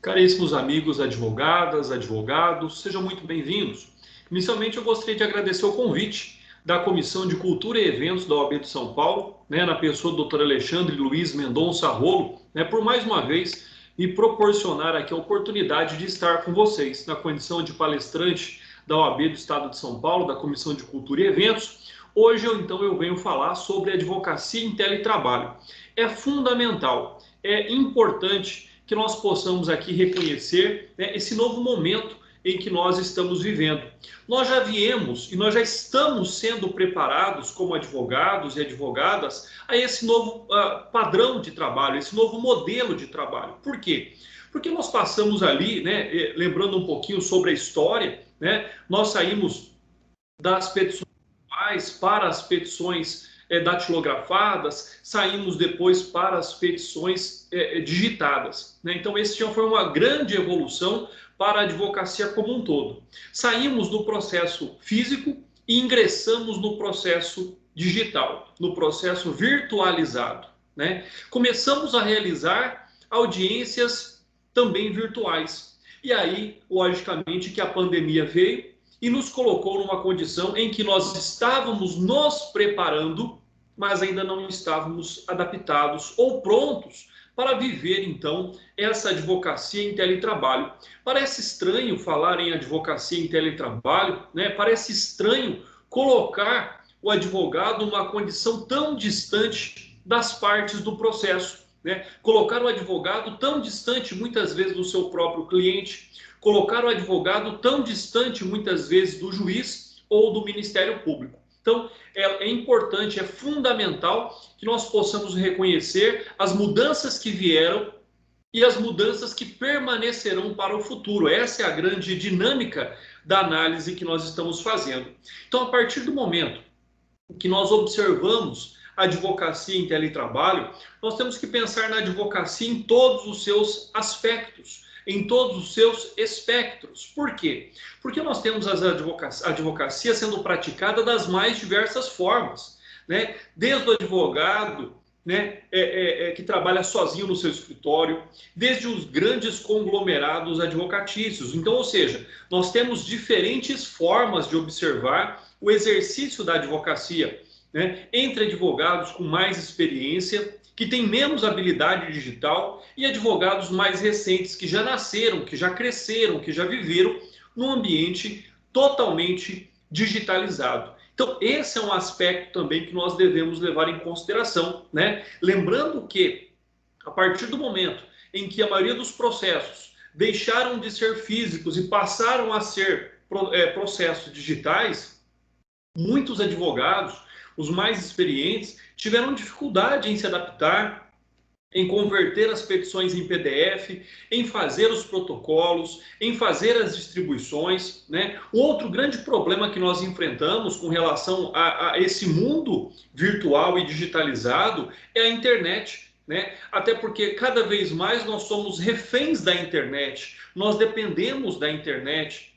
Caríssimos amigos advogadas, advogados, sejam muito bem-vindos. Inicialmente, eu gostaria de agradecer o convite da Comissão de Cultura e Eventos da OAB de São Paulo, na pessoa do Dr. Alexandre Luiz Mendonça Rolo, por mais uma vez me proporcionar aqui a oportunidade de estar com vocês na condição de palestrante da OAB do Estado de São Paulo, da Comissão de Cultura e Eventos. Hoje, eu venho falar sobre advocacia em teletrabalho. É fundamental, é importante que nós possamos aqui reconhecer esse novo momento em que nós estamos vivendo. Nós já viemos e nós já estamos sendo preparados como advogados e advogadas a esse novo padrão de trabalho, esse novo modelo de trabalho. Por quê? Porque nós passamos ali, lembrando um pouquinho sobre a história, nós saímos das petições para as petições datilografadas, saímos depois para as petições digitadas. Então, esse já foi uma grande evolução para a advocacia como um todo. Saímos do processo físico e ingressamos no processo digital, no processo virtualizado. Começamos a realizar audiências também virtuais. E aí, logicamente, que a pandemia veio e nos colocou numa condição em que nós estávamos nos preparando, mas ainda não estávamos adaptados ou prontos para viver, então, essa advocacia em teletrabalho. Parece estranho falar em advocacia em teletrabalho, Parece estranho colocar o advogado numa condição tão distante das partes do processo, Colocar o advogado tão distante, muitas vezes, do seu próprio cliente, colocar o advogado tão distante, muitas vezes, do juiz ou do Ministério Público. Então, é importante, é fundamental que nós possamos reconhecer as mudanças que vieram e as mudanças que permanecerão para o futuro. Essa é a grande dinâmica da análise que nós estamos fazendo. Então, a partir do momento que nós observamos a advocacia em teletrabalho, nós temos que pensar na advocacia em todos os seus aspectos, em todos os seus espectros. Por quê? Porque nós temos a advocacia sendo praticada das mais diversas formas, Desde o advogado que trabalha sozinho no seu escritório, desde os grandes conglomerados advocatícios. Então, ou seja, nós temos diferentes formas de observar o exercício da advocacia, entre advogados com mais experiência, que têm menos habilidade digital, e advogados mais recentes, que já nasceram, que já cresceram, que já viveram num ambiente totalmente digitalizado. Então, esse é um aspecto também que nós devemos levar em consideração, Lembrando que, a partir do momento em que a maioria dos processos deixaram de ser físicos e passaram a ser processos digitais, muitos advogados, os mais experientes, tiveram dificuldade em se adaptar, em converter as petições em PDF, em fazer os protocolos, em fazer as distribuições. Um outro grande problema que nós enfrentamos com relação a esse mundo virtual e digitalizado é a internet. Até porque cada vez mais nós somos reféns da internet, nós dependemos da internet,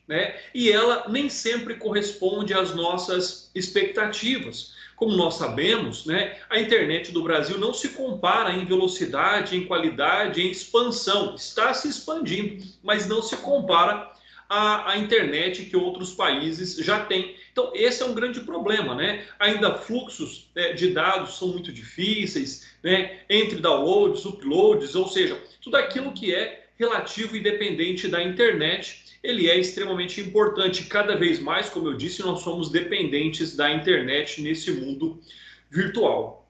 e ela nem sempre corresponde às nossas expectativas. Como nós sabemos, a internet do Brasil não se compara em velocidade, em qualidade, em expansão. Está se expandindo, mas não se compara à internet que outros países já têm. Então, esse é um grande problema, Ainda fluxos de dados são muito difíceis, entre downloads, uploads, ou seja, tudo aquilo que é relativo e dependente da internet, ele é extremamente importante. Cada vez mais, como eu disse, nós somos dependentes da internet nesse mundo virtual.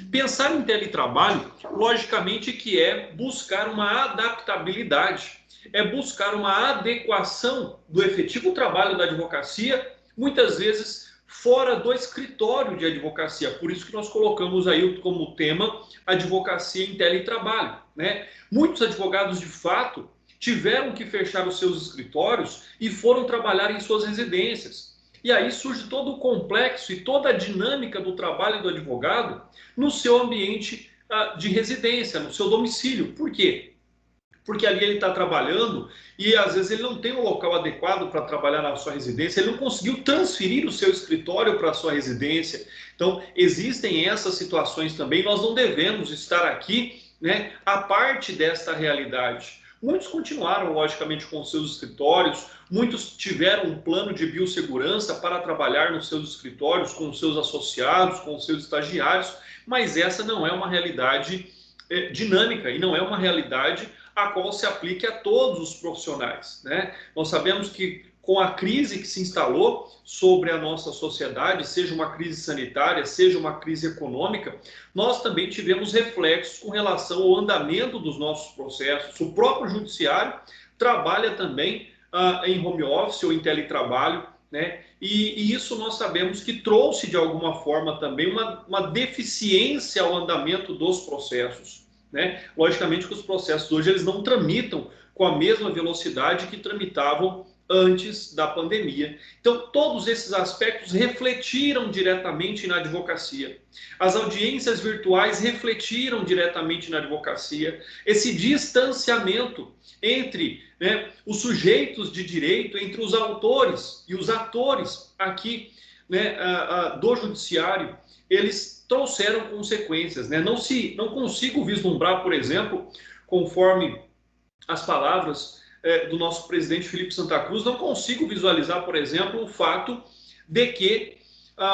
Pensar em teletrabalho, logicamente que é buscar uma adaptabilidade, é buscar uma adequação do efetivo trabalho da advocacia, muitas vezes fora do escritório de advocacia. Por isso que nós colocamos aí como tema advocacia em teletrabalho. Muitos advogados, de fato, tiveram que fechar os seus escritórios e foram trabalhar em suas residências. E aí surge todo o complexo e toda a dinâmica do trabalho do advogado no seu ambiente de residência, no seu domicílio. Por quê? Porque ali ele está trabalhando e às vezes ele não tem um local adequado para trabalhar na sua residência, ele não conseguiu transferir o seu escritório para a sua residência. Então, existem essas situações também, nós não devemos estar aqui, à parte desta realidade. muitos continuaram, logicamente, com seus escritórios, muitos tiveram um plano de biossegurança para trabalhar nos seus escritórios, com seus associados, com seus estagiários, mas essa não é uma realidade dinâmica e não é uma realidade a qual se aplique a todos os profissionais, né? Nós sabemos que com a crise que se instalou sobre a nossa sociedade, seja uma crise sanitária, seja uma crise econômica, nós também tivemos reflexos com relação ao andamento dos nossos processos. O próprio judiciário trabalha também em home office ou em teletrabalho, né? E isso nós sabemos que trouxe de alguma forma também uma deficiência ao andamento dos processos, né? Logicamente que os processos hoje eles não tramitam com a mesma velocidade que tramitavam antes da pandemia. Então, todos esses aspectos refletiram diretamente na advocacia. As audiências virtuais refletiram diretamente na advocacia. Esse distanciamento entre, né, os sujeitos de direito, entre os autores e os atores aqui, né, do judiciário, eles trouxeram consequências, né? Não consigo vislumbrar, por exemplo, conforme as palavras do nosso presidente Felipe Santa Cruz, não consigo visualizar, por exemplo, o fato de que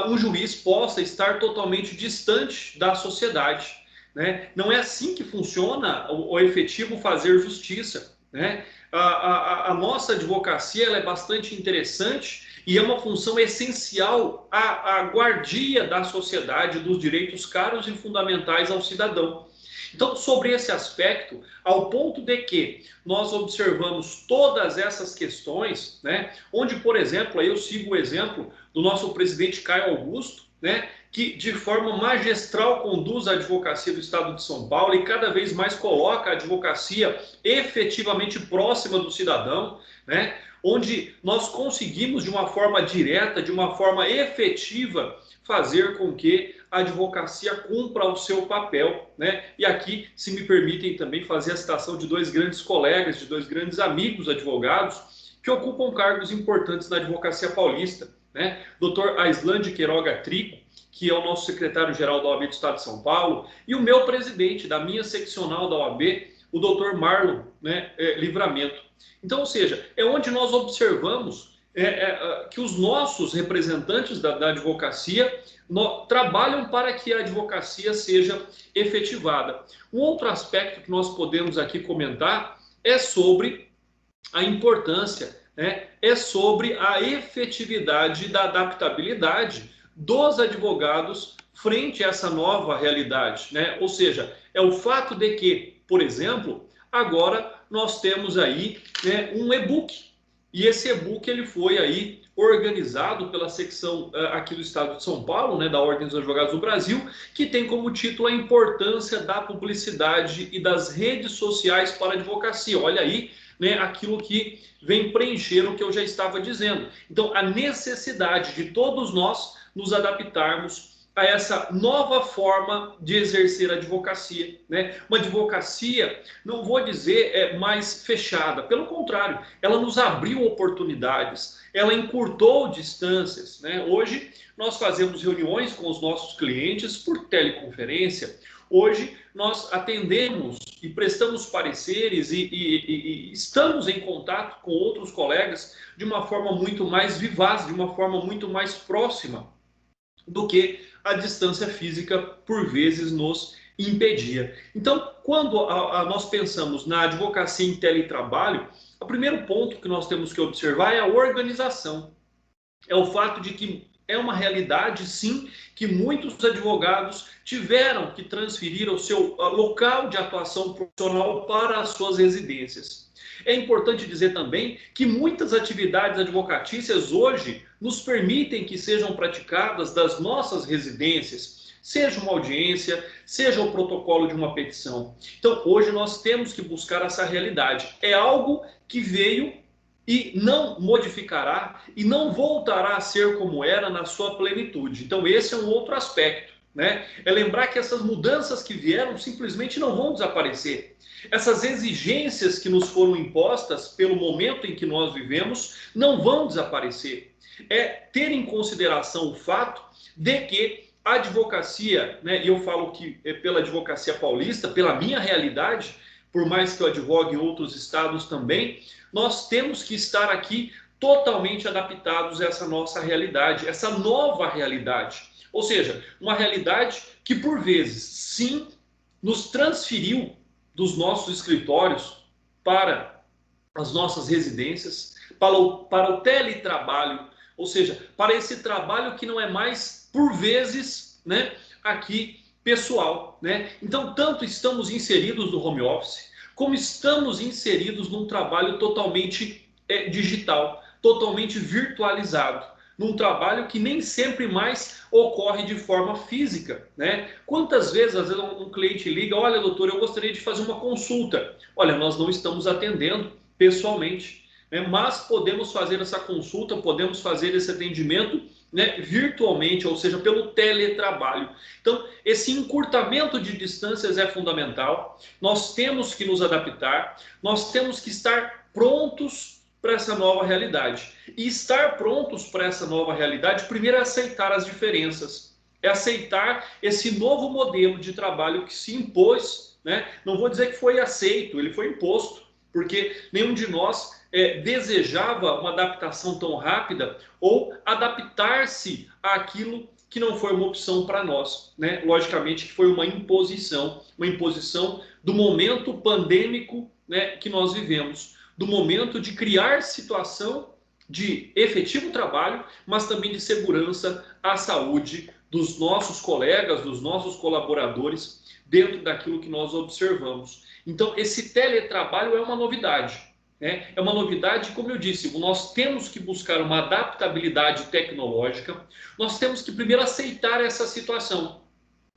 um juiz possa estar totalmente distante da sociedade, né? Não é assim que funciona o efetivo fazer justiça, né? A nossa advocacia ela é bastante interessante e é uma função essencial à guardia da sociedade, dos direitos caros e fundamentais ao cidadão. Então, sobre esse aspecto, ao ponto de que nós observamos todas essas questões, né, onde, por exemplo, aí eu sigo o exemplo do nosso presidente Caio Augusto, né, que de forma magistral conduz a advocacia do Estado de São Paulo e cada vez mais coloca a advocacia efetivamente próxima do cidadão, né, onde nós conseguimos de uma forma direta, de uma forma efetiva, fazer com que a advocacia cumpra o seu papel, né? E aqui, se me permitem também fazer a citação de dois grandes colegas, de dois grandes amigos advogados, que ocupam cargos importantes na advocacia paulista, né? Dr. Aislande Queiroga Trigo, que é o nosso secretário-geral da OAB do Estado de São Paulo, e o meu presidente da minha seccional da OAB, o Dr. Marlon, né, Livramento. Então, ou seja, é onde nós observamos que os nossos representantes da advocacia trabalham para que a advocacia seja efetivada. Um outro aspecto que nós podemos aqui comentar é sobre a importância, né, é sobre a efetividade da adaptabilidade dos advogados frente a essa nova realidade, né? Ou seja, é o fato de que, por exemplo, agora nós temos aí, né, um e-book. E esse e-book ele foi aí organizado pela secção aqui do Estado de São Paulo, né, da Ordem dos Advogados do Brasil, que tem como título a importância da publicidade e das redes sociais para a advocacia. Olha aí, né, aquilo que vem preencher o que eu já estava dizendo. Então, a necessidade de todos nós nos adaptarmos a essa nova forma de exercer a advocacia, né? Uma advocacia, não vou dizer mais fechada, pelo contrário, ela nos abriu oportunidades, ela encurtou distâncias, né? Hoje nós fazemos reuniões com os nossos clientes por teleconferência. Hoje nós atendemos e prestamos pareceres e estamos em contato com outros colegas de uma forma muito mais vivaz, de uma forma muito mais próxima do que a distância física por vezes nos impedia. Então, quando nós pensamos na advocacia em teletrabalho, o primeiro ponto que nós temos que observar é a organização. É o fato de que é uma realidade, sim, que muitos advogados tiveram que transferir o seu local de atuação profissional para as suas residências. É importante dizer também que muitas atividades advocatícias hoje nos permitem que sejam praticadas das nossas residências, seja uma audiência, seja o protocolo de uma petição. Então, hoje nós temos que buscar essa realidade. É algo que veio e não modificará e não voltará a ser como era na sua plenitude. Então, esse é um outro aspecto, né? É lembrar que essas mudanças que vieram simplesmente não vão desaparecer. Essas exigências que nos foram impostas pelo momento em que nós vivemos não vão desaparecer. É ter em consideração o fato de que a advocacia, né, e eu falo que é pela advocacia paulista, pela minha realidade, por mais que eu advogue em outros estados também, nós temos que estar aqui totalmente adaptados a essa nossa realidade, essa nova realidade. Ou seja, uma realidade que por vezes, sim, nos transferiu dos nossos escritórios para as nossas residências, para o teletrabalho, ou seja, para esse trabalho que não é mais, por vezes, né, aqui pessoal, né? Então, tanto estamos inseridos no home office, como estamos inseridos num trabalho totalmente digital, totalmente virtualizado, num trabalho que nem sempre mais ocorre de forma física, né? Quantas vezes, às vezes, um cliente liga, olha, doutor, eu gostaria de fazer uma consulta. Olha, nós não estamos atendendo pessoalmente, né? Mas podemos fazer essa consulta, podemos fazer esse atendimento, né, virtualmente, ou seja, pelo teletrabalho. Então, esse encurtamento de distâncias é fundamental. Nós temos que nos adaptar, nós temos que estar prontos para essa nova realidade. E estar prontos para essa nova realidade, primeiro é aceitar as diferenças, é aceitar esse novo modelo de trabalho que se impôs, né? Não vou dizer que foi aceito, ele foi imposto, porque nenhum de nós desejava uma adaptação tão rápida ou adaptar-se àquilo que não foi uma opção para nós, né? Logicamente que foi uma imposição do momento pandêmico, né, que nós vivemos, do momento de criar situação de efetivo trabalho, mas também de segurança à saúde dos nossos colegas, dos nossos colaboradores, dentro daquilo que nós observamos. Então, esse teletrabalho é uma novidade, né? É uma novidade, como eu disse, nós temos que buscar uma adaptabilidade tecnológica, nós temos que primeiro aceitar essa situação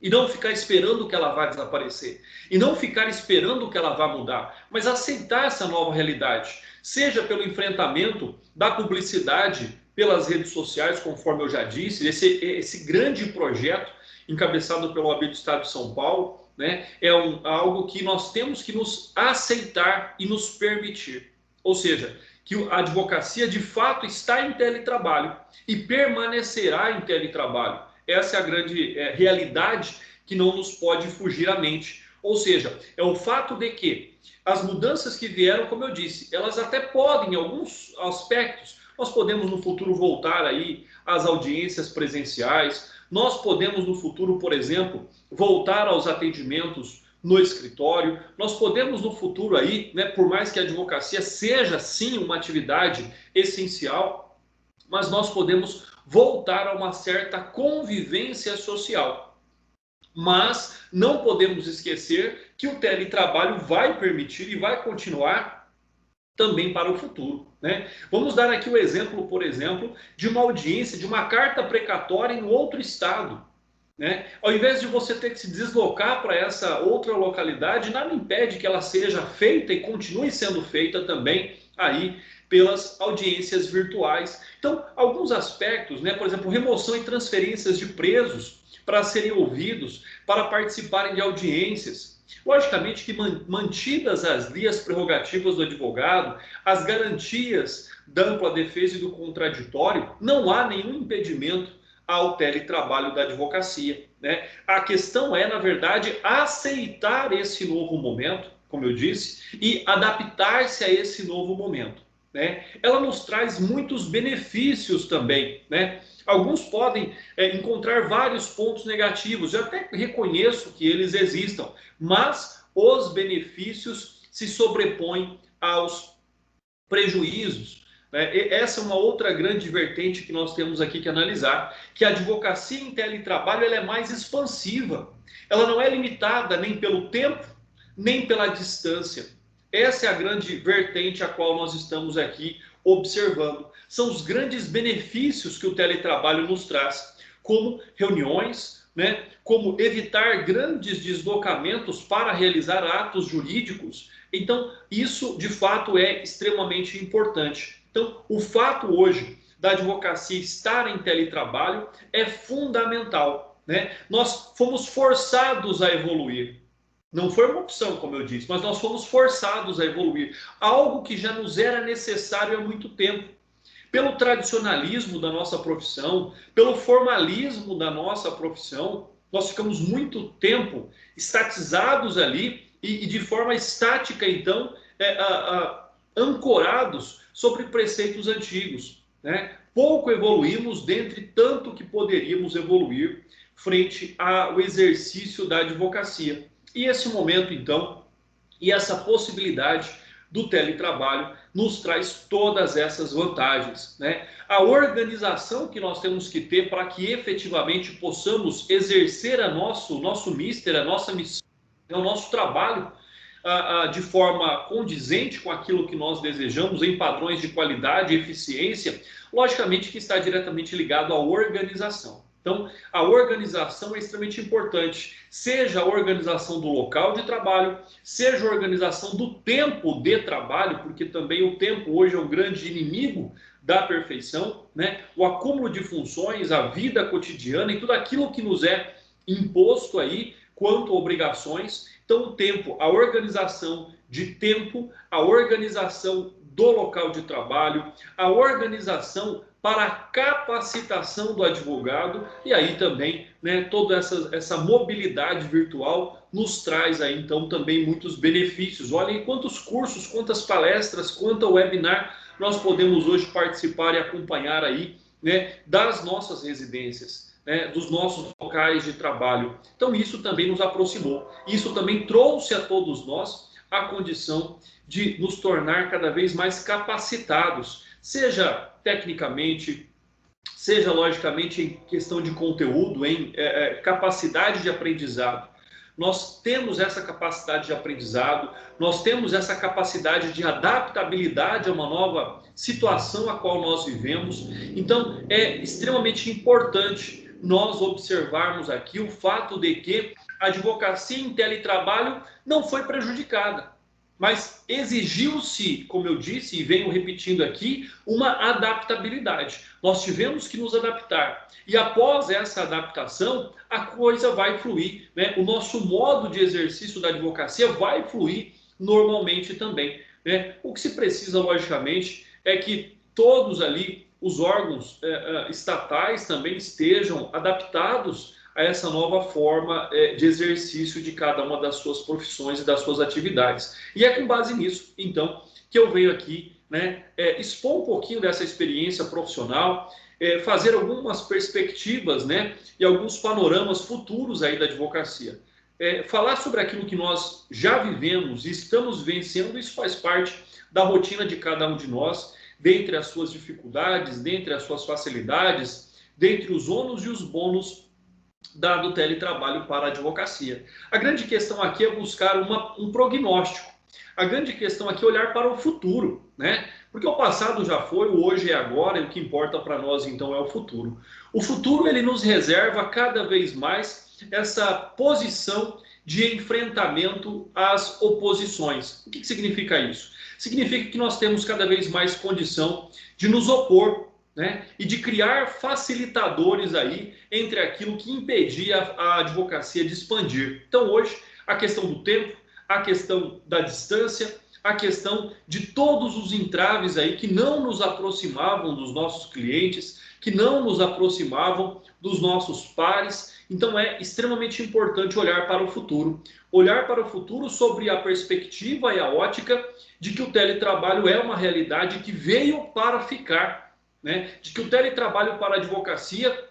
e não ficar esperando que ela vá desaparecer, e não ficar esperando que ela vá mudar, mas aceitar essa nova realidade, seja pelo enfrentamento da publicidade pelas redes sociais, conforme eu já disse, esse grande projeto encabeçado pelo OAB do Estado de São Paulo, né, algo que nós temos que nos aceitar e nos permitir. Ou seja, que a advocacia de fato está em teletrabalho e permanecerá em teletrabalho. Essa é a grande realidade que não nos pode fugir à mente. Ou seja, é o fato de que as mudanças que vieram, como eu disse, elas até podem, em alguns aspectos, nós podemos no futuro voltar aí às audiências presenciais, nós podemos no futuro, por exemplo, voltar aos atendimentos no escritório, nós podemos no futuro aí, né, por mais que a advocacia seja sim uma atividade essencial, mas nós podemos voltar a uma certa convivência social. Mas não podemos esquecer que o teletrabalho vai permitir e vai continuar também para o futuro, né? Vamos dar aqui o exemplo, por exemplo, de uma audiência, de uma carta precatória em outro estado, né? Ao invés de você ter que se deslocar para essa outra localidade, nada impede que ela seja feita e continue sendo feita também aí pelas audiências virtuais. Então, alguns aspectos, né? Por exemplo, remoção e transferências de presos para serem ouvidos, para participarem de audiências. Logicamente que mantidas as prerrogativas do advogado, as garantias da ampla defesa e do contraditório, não há nenhum impedimento ao teletrabalho da advocacia, né? A questão é, na verdade, aceitar esse novo momento, como eu disse, e adaptar-se a esse novo momento, né? Ela nos traz muitos benefícios também, né? Alguns podem encontrar vários pontos negativos, eu até reconheço que eles existam, mas os benefícios se sobrepõem aos prejuízos, né? Essa é uma outra grande vertente que nós temos aqui que analisar, que a advocacia em teletrabalho ela é mais expansiva, ela não é limitada nem pelo tempo, nem pela distância. Essa é a grande vertente a qual nós estamos aqui observando. São os grandes benefícios que o teletrabalho nos traz, como reuniões, né? Como evitar grandes deslocamentos para realizar atos jurídicos. Então, isso de fato é extremamente importante. Então, o fato hoje da advocacia estar em teletrabalho é fundamental, né? Nós fomos forçados a evoluir. Não foi uma opção, como eu disse, mas nós fomos forçados a evoluir. Algo que já nos era necessário há muito tempo. Pelo tradicionalismo da nossa profissão, pelo formalismo da nossa profissão, nós ficamos muito tempo estatizados ali e de forma estática, então, ancorados sobre preceitos antigos, né? Pouco evoluímos dentre tanto que poderíamos evoluir frente ao exercício da advocacia. E esse momento, então, e essa possibilidade do teletrabalho nos traz todas essas vantagens, né? A organização que nós temos que ter para que efetivamente possamos exercer nosso mister, a nossa missão, o nosso trabalho de forma condizente com aquilo que nós desejamos, em padrões de qualidade e eficiência, logicamente que está diretamente ligado à organização. Então, a organização é extremamente importante, seja a organização do local de trabalho, seja a organização do tempo de trabalho, porque também o tempo hoje é um grande inimigo da perfeição, né? O acúmulo de funções, a vida cotidiana e tudo aquilo que nos é imposto aí quanto a obrigações. Então, o tempo, a organização de tempo, a organização do local de trabalho, a organização para a capacitação do advogado, e aí também, né, toda essa mobilidade virtual nos traz aí então também muitos benefícios. Olhem quantos cursos, quantas palestras, quanto webinar nós podemos hoje participar e acompanhar aí, né, das nossas residências, né, dos nossos locais de trabalho. Então isso também nos aproximou, isso também trouxe a todos nós a condição de nos tornar cada vez mais capacitados, seja tecnicamente, seja logicamente em questão de conteúdo, em capacidade de aprendizado. Nós temos essa capacidade de aprendizado, nós temos essa capacidade de adaptabilidade a uma nova situação a qual nós vivemos. Então, é extremamente importante nós observarmos aqui o fato de que a advocacia em teletrabalho não foi prejudicada, mas exigiu-se, como eu disse e venho repetindo aqui, uma adaptabilidade. Nós tivemos que nos adaptar. E após essa adaptação, a coisa vai fluir, né? O nosso modo de exercício da advocacia vai fluir normalmente também, né? O que se precisa, logicamente, é que todos ali, os órgãos estatais também estejam adaptados a essa nova forma de exercício de cada uma das suas profissões e das suas atividades. E é com base nisso, então, que eu venho aqui, né, expor um pouquinho dessa experiência profissional, fazer algumas perspectivas, né, e alguns panoramas futuros aí da advocacia. Falar sobre aquilo que nós já vivemos e estamos vivenciando, isso faz parte da rotina de cada um de nós, dentre as suas dificuldades, dentre as suas facilidades, dentre os ônus e os bônus do teletrabalho para a advocacia. A grande questão aqui é buscar um prognóstico. A grande questão aqui é olhar para o futuro, né? Porque o passado já foi, o hoje é agora, e o que importa para nós então é o futuro. O futuro ele nos reserva cada vez mais essa posição de enfrentamento às oposições. O que significa isso? Significa que nós temos cada vez mais condição de nos opor, né, e de criar facilitadores aí entre aquilo que impedia a advocacia de expandir. Então hoje a questão do tempo, a questão da distância, a questão de todos os entraves aí que não nos aproximavam dos nossos clientes, que não nos aproximavam dos nossos pares. Então é extremamente importante olhar para o futuro sobre a perspectiva e a ótica de que o teletrabalho é uma realidade que veio para ficar, né? De que o teletrabalho para a advocacia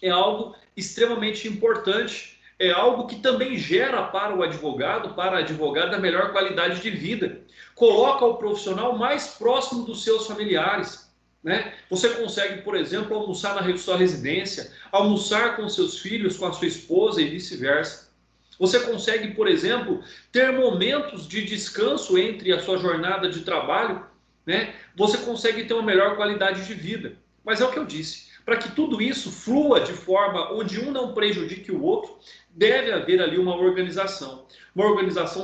é algo extremamente importante, é algo que também gera para o advogado, para a advogada, a melhor qualidade de vida. Coloca o profissional mais próximo dos seus familiares, né? Você consegue, por exemplo, almoçar na sua residência, almoçar com seus filhos, com a sua esposa e vice-versa. Você consegue, por exemplo, ter momentos de descanso entre a sua jornada de trabalho, né? Você consegue ter uma melhor qualidade de vida. Mas é o que eu disse, para que tudo isso flua de forma onde um não prejudique o outro, deve haver ali uma organização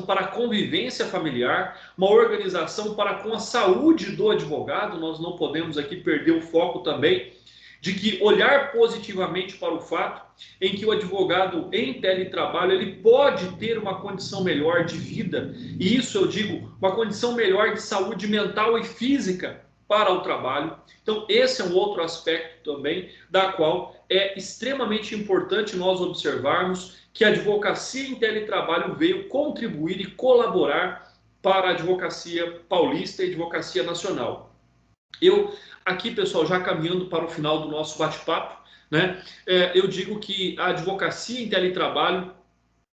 para a convivência familiar, uma organização para com a saúde do advogado. Nós não podemos aqui perder o foco também de que olhar positivamente para o fato em que o advogado em teletrabalho ele pode ter uma condição melhor de vida, e isso eu digo, uma condição melhor de saúde mental e física para o trabalho. Então, esse é um outro aspecto também da qual é extremamente importante nós observarmos que a advocacia em teletrabalho veio contribuir e colaborar para a advocacia paulista e advocacia nacional. Eu, aqui, pessoal, já caminhando para o final do nosso bate-papo, né, eu digo que a advocacia em teletrabalho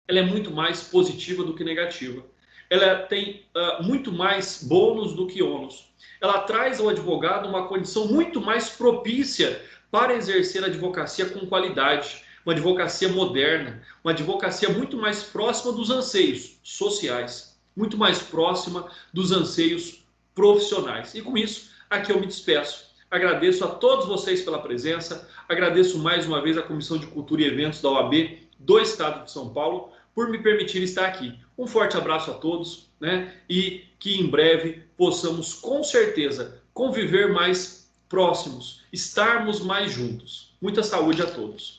ela é muito mais positiva do que negativa. Ela tem muito mais bônus do que ônus. Ela traz ao advogado uma condição muito mais propícia para exercer a advocacia com qualidade, uma advocacia moderna, uma advocacia muito mais próxima dos anseios sociais, muito mais próxima dos anseios profissionais. E com isso, aqui eu me despeço. Agradeço a todos vocês pela presença, agradeço mais uma vez à Comissão de Cultura e Eventos da OAB do Estado de São Paulo por me permitir estar aqui. Um forte abraço a todos, né? E que em breve possamos, com certeza, conviver mais próximos, estarmos mais juntos. Muita saúde a todos.